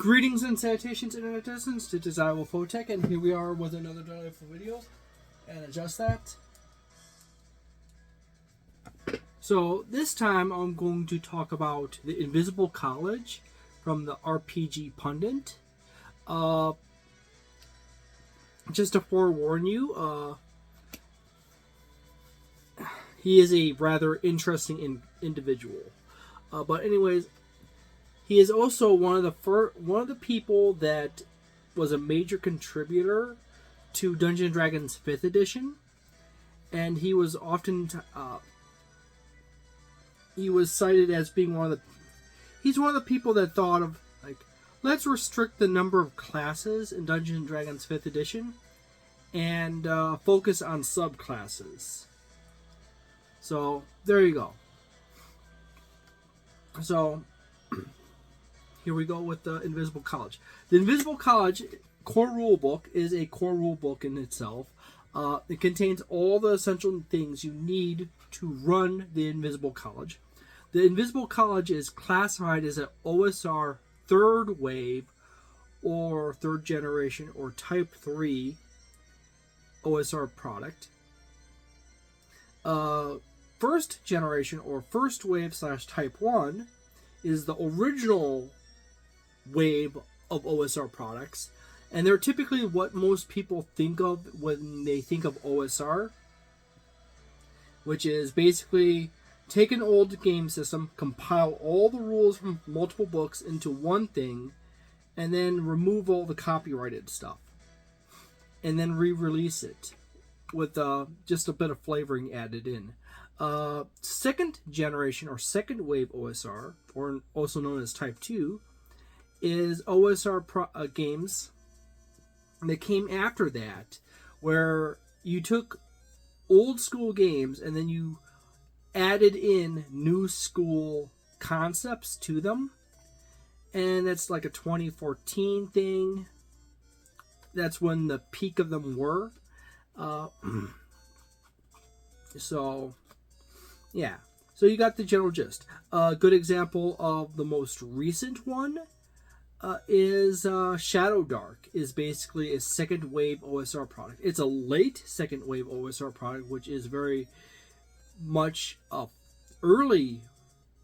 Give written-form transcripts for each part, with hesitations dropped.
Greetings and salutations, internet citizens. This is Wolfphototech, and here we are with another delightful video. And adjust that. So this time I'm going to talk about the Invisible College from the RPGpundit. Just to forewarn you, he is a rather interesting individual. But anyways, he is also one of the people that was a major contributor to Dungeons & Dragons 5th edition, and he was often he was cited as being he's one of the people that thought of, like, let's restrict the number of classes in Dungeons & Dragons 5th edition and focus on subclasses. So there you go. So here we go with the Invisible College. The Invisible College core rulebook is a core rulebook in itself. It contains all the essential things you need to run the Invisible College. The Invisible College is classified as an OSR 3rd wave or 3rd generation or type 3 OSR product. 1st generation or 1st wave / type 1 is the original wave of OSR products, and they're typically what most people think of when they think of OSR, which is basically take an old game system, compile all the rules from multiple books into one thing, and then remove all the copyrighted stuff, and then re-release it with just a bit of flavoring added in. 2nd generation or 2nd wave OSR, or also known as Type 2, is OSR games that came after that, where you took old school games and then you added in new school concepts to them. And that's like a 2014 thing. That's when the peak of them were. So, yeah. So you got the general gist. A good example of the most recent one is Shadow Dark, is basically a 2nd wave OSR product. It's a late 2nd wave OSR product, which is very much a early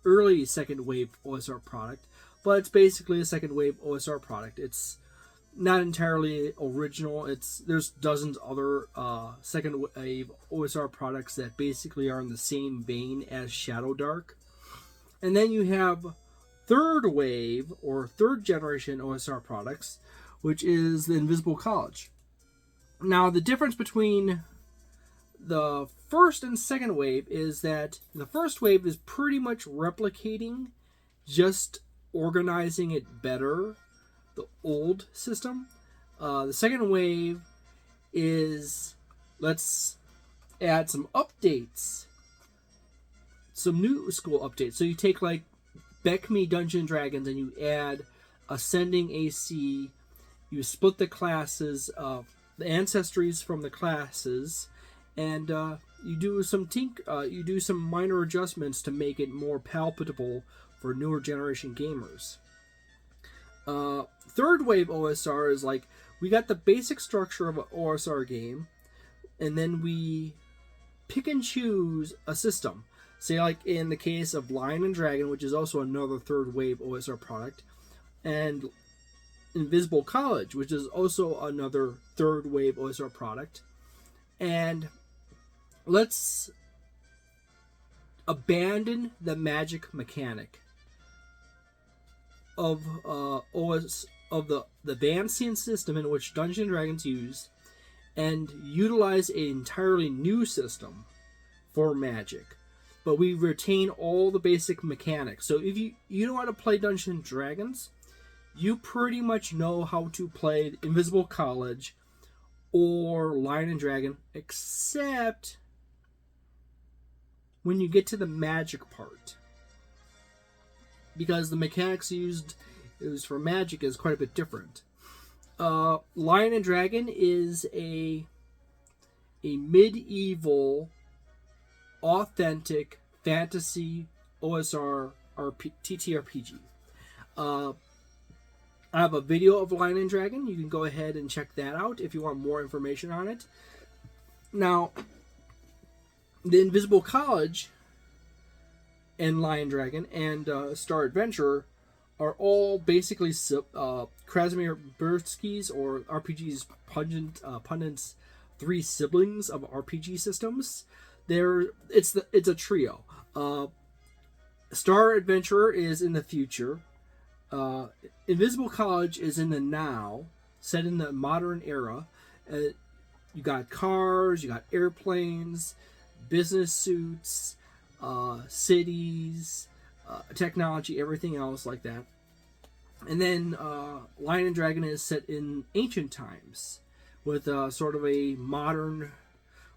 2nd wave OSR product, but it's basically a 2nd wave OSR product. It's not entirely original. There's dozens other 2nd wave OSR products that basically are in the same vein as Shadow Dark. And then you have 3rd wave or 3rd generation OSR products, which is the Invisible College. Now, the difference between the 1st and 2nd wave is that the 1st wave is pretty much replicating, just organizing it better, the old system. The 2nd wave is, let's add some updates, some new school updates. So you take, like, Beck Me Dungeons & Dragons and you add Ascending AC, you split the classes, the ancestries from the classes, and you do some minor adjustments to make it more palatable for newer generation gamers. 3rd wave OSR is like, we got the basic structure of an OSR game, and then we pick and choose a system. Say, like in the case of Lion and Dragon, which is also another 3rd wave OSR product, and Invisible College, which is also another 3rd wave OSR product. And let's abandon the magic mechanic of the Vancian system in which Dungeons & Dragons use, and utilize an entirely new system for Magic. But we retain all the basic mechanics. So if you know how to play Dungeons & Dragons, you pretty much know how to play Invisible College or Lion and Dragon, except when you get to the magic part, because the mechanics used for magic is quite a bit different. Lion and Dragon is a medieval, authentic fantasy OSR TTRPG. I have a video of Lion and Dragon. You can go ahead and check that out if you want more information on it. Now, the Invisible College and Lion Dragon and Star Adventurer are all basically Krasimir Bursky's or RPG's Pundit's three siblings of RPG systems. It's a trio. Star Adventurer is in the future. Invisible College is in the now, set in the modern era. You got cars, you got airplanes, business suits, cities, technology, everything else like that. And then Lion and Dragon is set in ancient times with sort of a modern,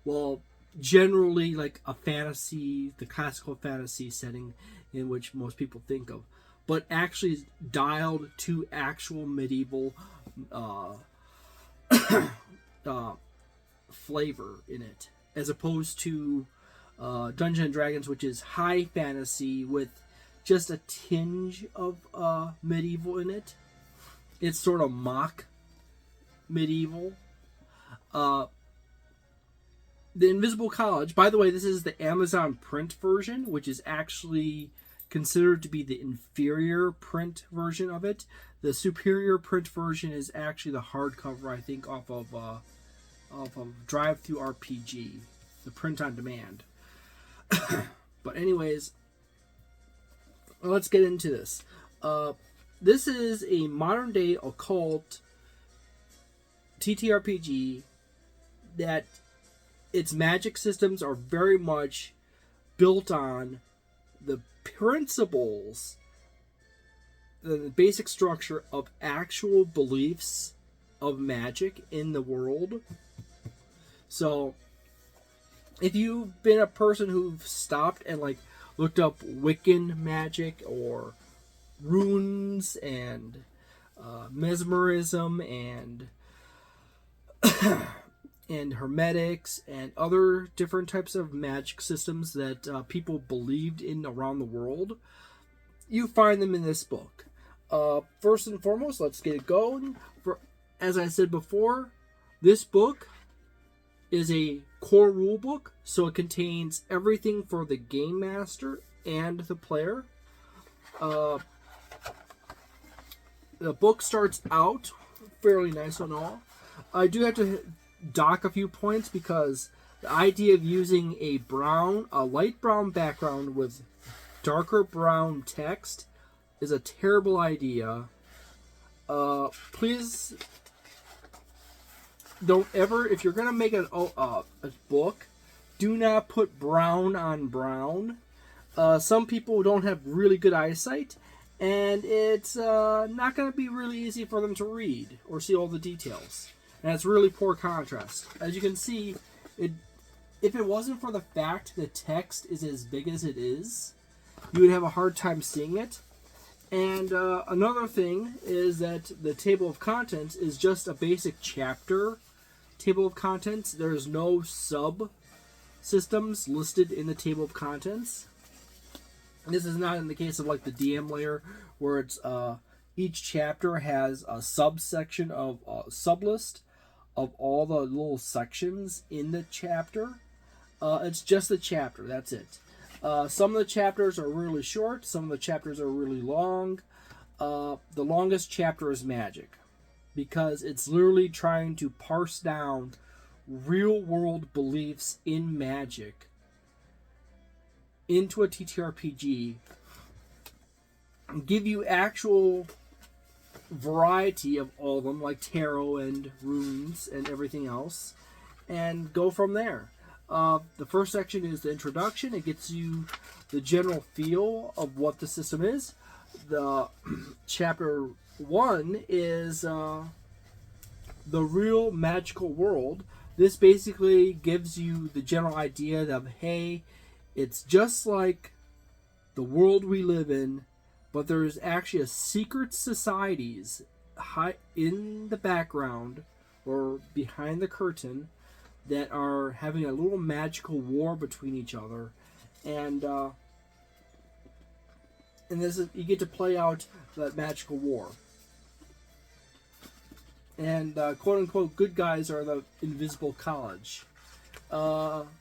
well, generally like a fantasy, the classical fantasy setting in which most people think of, but actually dialed to actual medieval flavor in it, as opposed to Dungeons and Dragons, which is high fantasy with just a tinge of medieval in it. It's sort of mock medieval. The Invisible College, by the way, this is the Amazon print version, which is actually considered to be the inferior print version of it. The superior print version is actually the hardcover, I think, off of Drive-Thru RPG, the print on demand. But anyways, let's get into this. This is a modern day occult TTRPG that its magic systems are very much built on the principles, the basic structure of actual beliefs of magic in the world. So if you've been a person who've stopped and like looked up Wiccan magic or runes and mesmerism and and hermetics and other different types of magic systems that people believed in around the world, you find them in this book. First and foremost, let's get it going. As I said before, this book is a core rule book, so it contains everything for the game master and the player. The book starts out fairly nice and all. I do have to dock a few points because the idea of using a light brown background with darker brown text is a terrible idea. Please don't ever, if you're going to make a book, do not put brown on brown. Some people don't have really good eyesight, and it's not going to be really easy for them to read or see all the details. And it's really poor contrast. As you can see, if it wasn't for the fact the text is as big as it is, you would have a hard time seeing it. And another thing is that the table of contents is just a basic chapter table of contents. There's no sub-systems listed in the table of contents. This is not in the case of like the DM layer, where it's each chapter has a subsection of a sublist of all the little sections in the chapter. It's just the chapter, that's it. Some of the chapters are really short, some of the chapters are really long. The longest chapter is Magick, because it's literally trying to parse down real world beliefs in magic into a TTRPG and give you actual variety of all of them, like tarot and runes and everything else, and go from there. The first section is the introduction. It gets you the general feel of what the system is. The chapter 1 is the real magical world. This basically gives you the general idea of, hey, it's just like the world we live in, but there's actually a secret societies in the background or behind the curtain that are having a little magical war between each other, and this is, you get to play out that magical war. And quote-unquote good guys are the Invisible College.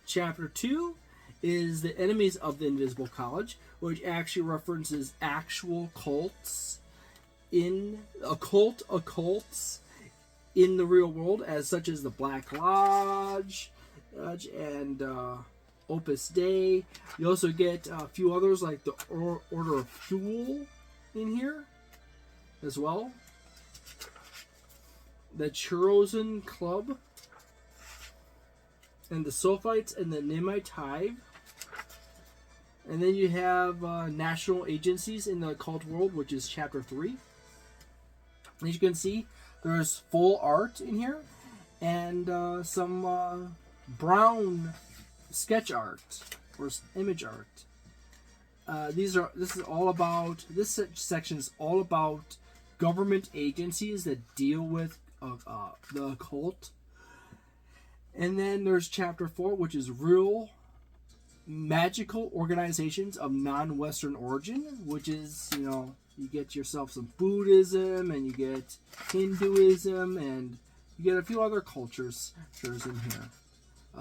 Chapter 2 is the enemies of the Invisible College, which actually references actual cults occults in the real world, as such as the Black Lodge and Opus Dei. You also get a few others like the Order of Thule in here as well. The Chosen Club, and the Sulfites and the Nimite Hive. And then you have national agencies in the occult world, which is chapter 3. As you can see, there's full art in here and some brown sketch art or image art. This section is all about government agencies that deal with the occult. And then there's chapter 4, which is real magical organizations of non-Western origin, which is, you get yourself some Buddhism, and you get Hinduism, and you get a few other cultures in here.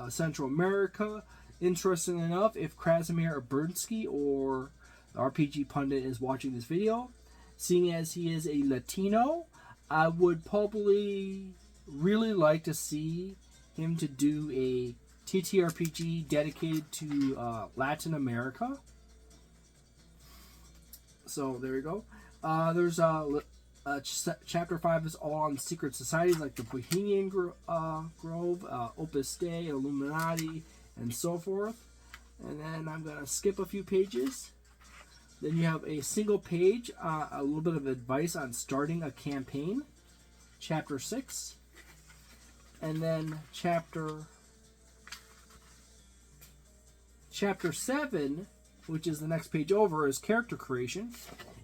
Central America, interesting enough, if Krasimir Bernsky or the RPGpundit is watching this video, seeing as he is a Latino, I would probably really like to see him to do a TTRPG dedicated to Latin America. So there you go. There's chapter 5 is all on secret societies like the Bohemian Grove, Opus Dei, Illuminati, and so forth. And then I'm going to skip a few pages. Then you have a single page, a little bit of advice on starting a campaign, chapter 6. And then chapter 7, which is the next page over, is character creation.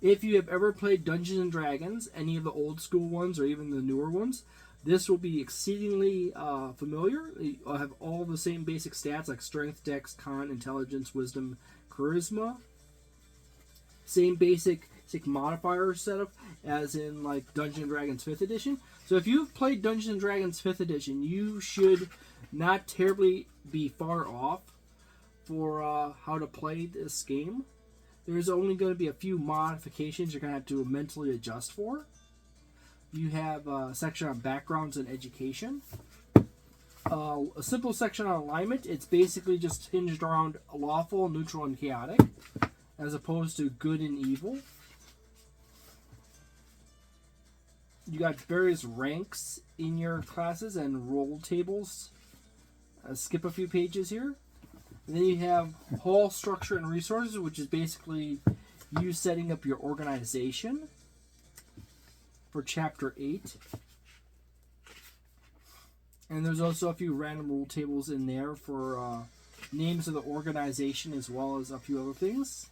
If you have ever played Dungeons and Dragons, any of the old school ones or even the newer ones, this will be exceedingly familiar. You'll have all the same basic stats like strength, dex, con, intelligence, wisdom, charisma. Same basic modifier setup as in like Dungeons and Dragons 5th edition. So if you've played Dungeons and Dragons 5th edition, you should not terribly be far off for how to play this game. There's only going to be a few modifications you're going to have to mentally adjust for. You have a section on backgrounds and education. A simple section on alignment. It's basically just hinged around lawful, neutral, and chaotic, as opposed to good and evil. You got various ranks in your classes and role tables. Skip a few pages here. And then you have hall structure and resources, which is basically you setting up your organization for chapter 8. And there's also a few random rule tables in there for names of the organization, as well as a few other things,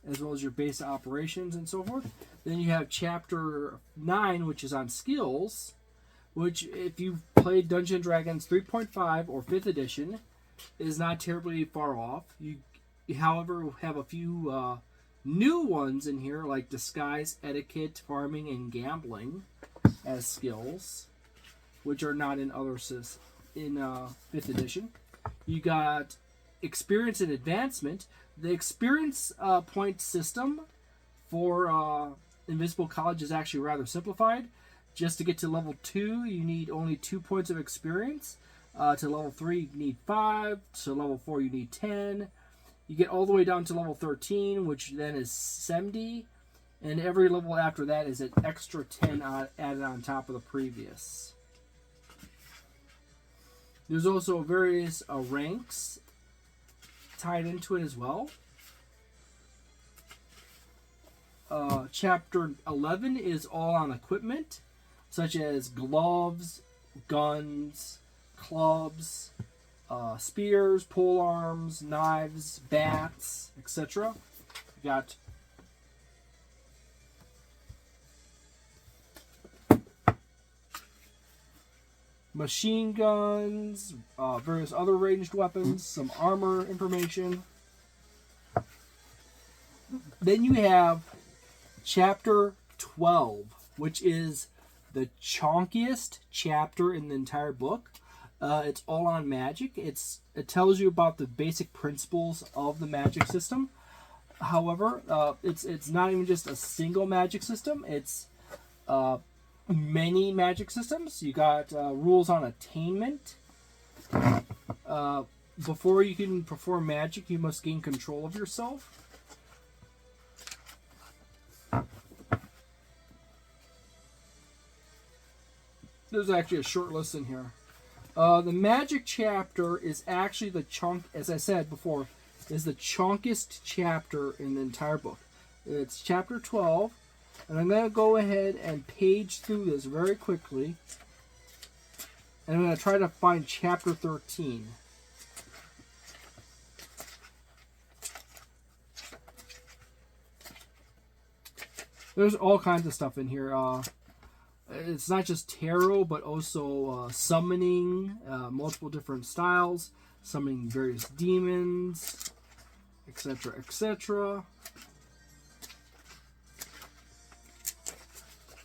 as well as your base operations and so forth. Then you have chapter 9, which is on skills, which if you've played Dungeons & Dragons 3.5 or 5th edition, is not terribly far off. You, however, have a few new ones in here, like disguise, etiquette, farming, and gambling as skills, which are not in other in 5th edition. You got experience and advancement. The experience point system for Invisible College is actually rather simplified. Just to get to level 2, you need only 2 points of experience. To level 3, you need 5. To level 4, you need 10. You get all the way down to level 13, which then is 70. And every level after that is an extra 10 added on top of the previous. There's also various ranks tied into it as well. Chapter 11 is all on equipment, such as gloves, guns, clubs, spears, polearms, knives, bats, etc. You got machine guns, various other ranged weapons, some armor information. Then you have chapter 12, which is the chunkiest chapter in the entire book. It's all on magic. It tells you about the basic principles of the magic system. However, it's not even just a single magic system. It's many magic systems. You got rules on attainment. Before you can perform magic, you must gain control of yourself. There's actually a short list in here. The magic chapter is actually the chunk, as I said before, is the chunkiest chapter in the entire book. It's chapter 12, and I'm going to go ahead and page through this very quickly. And I'm going to try to find chapter 13. There's all kinds of stuff in here. It's not just tarot, but also summoning, multiple different styles, summoning various demons, etc., etc.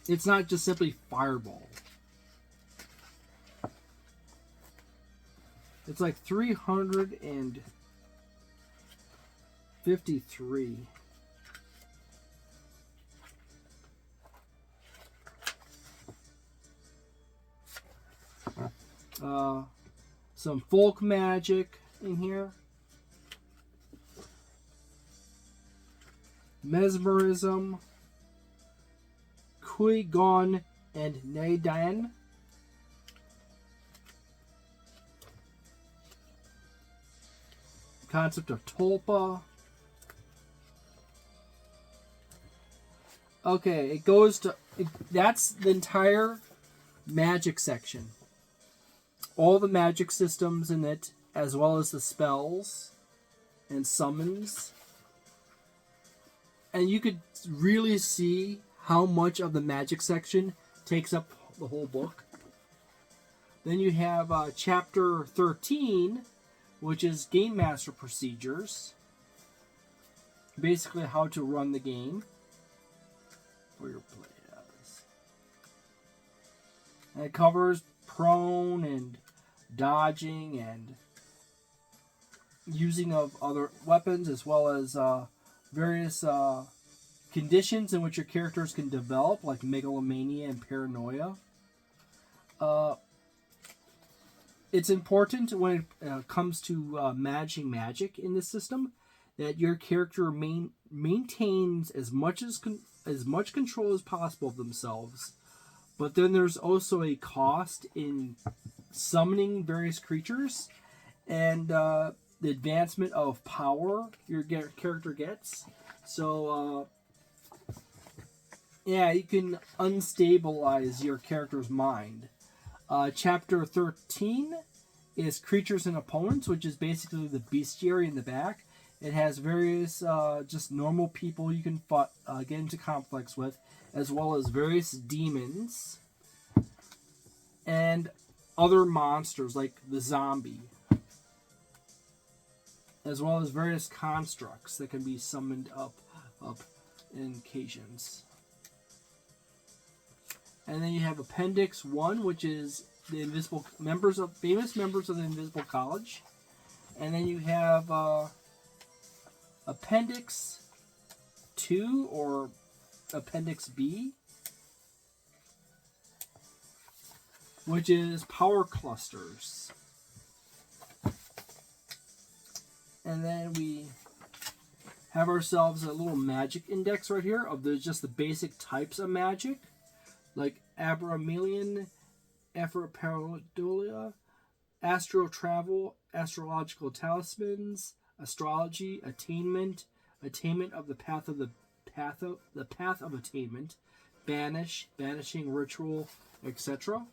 It's not just simply fireball. It's like 353. Some folk magic in here. Mesmerism. Qui-Gon and Neidan. Concept of Tulpa. Okay, it goes to... That's the entire magic section. All the magic systems in it, as well as the spells and summons. And you could really see how much of the magic section takes up the whole book. Then you have chapter 13, which is Game Master Procedures. Basically how to run the game for your players. And it covers prone and dodging and using of other weapons, as well as various conditions in which your characters can develop, like megalomania and paranoia. It's important when it comes to managing magic in this system that your character maintains as much control as possible of themselves. But then there's also a cost in summoning various creatures and the advancement of power your character gets. So, yeah, you can unstabilize your character's mind. Chapter 13 is Creatures and Opponents, which is basically the bestiary in the back. It has various just normal people you can get into conflicts with, as well as various demons and other monsters like the zombie, as well as various constructs that can be summoned up in occasions. And then you have Appendix 1, which is the famous members of the Invisible College. And then you have Appendix 2, or Appendix B, which is Power Clusters. And then we have ourselves a little magic index right here of just the basic types of magic, like Abramelian, Ephrapareidolia, astral travel, astrological talismans, astrology, attainment of the path of attainment, banishing ritual, etc.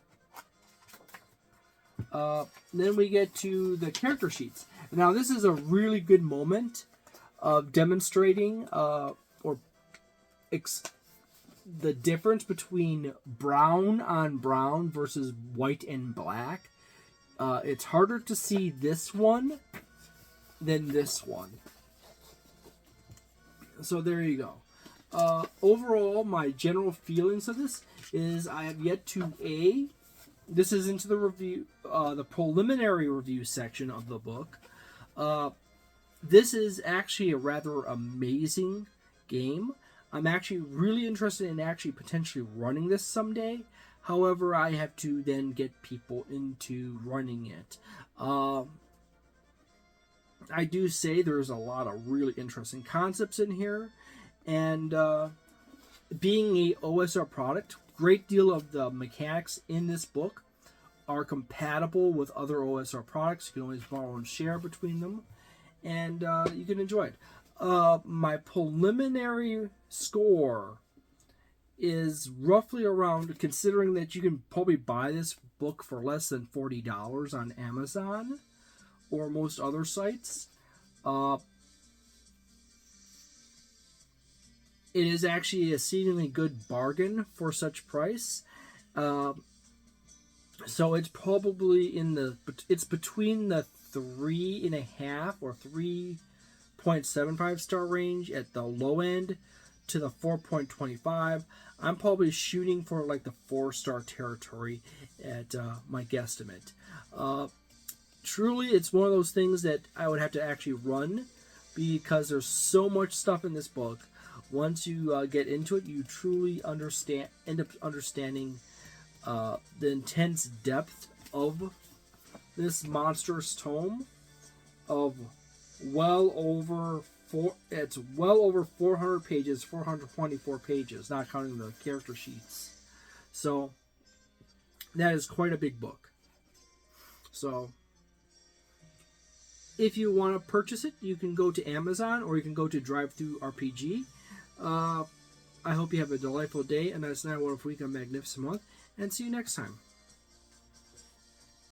Then we get to the character sheets. Now this is a really good moment of demonstrating the difference between brown on brown versus white and black. It's harder to see this one than this one. So there you go. Overall, my general feelings of this is I have yet to this is into the review, the preliminary review section of the book. This is actually a rather amazing game. I'm actually really interested in actually potentially running this someday. However, I have to then get people into running it. I do say there's a lot of really interesting concepts in here. And being a OSR product, great deal of the mechanics in this book are compatible with other OSR products. You can always borrow and share between them. And you can enjoy it. My preliminary score is roughly around, considering that you can probably buy this book for less than $40 on Amazon or most other sites. It is actually a seemingly good bargain for such price. So it's probably it's between the 3.5 or 3.75 star range at the low end to the 4.25. I'm probably shooting for like the 4-star territory at my guesstimate. Truly, it's one of those things that I would have to actually run because there's so much stuff in this book. Once you get into it, you truly end up understanding the intense depth of this monstrous tome of well over 400 pages, 424 pages, not counting the character sheets. So that is quite a big book. So if you want to purchase it, you can go to Amazon or you can go to TTRPG. I hope you have a delightful day, and a nice, wonderful week, a magnificent month, and see you next time.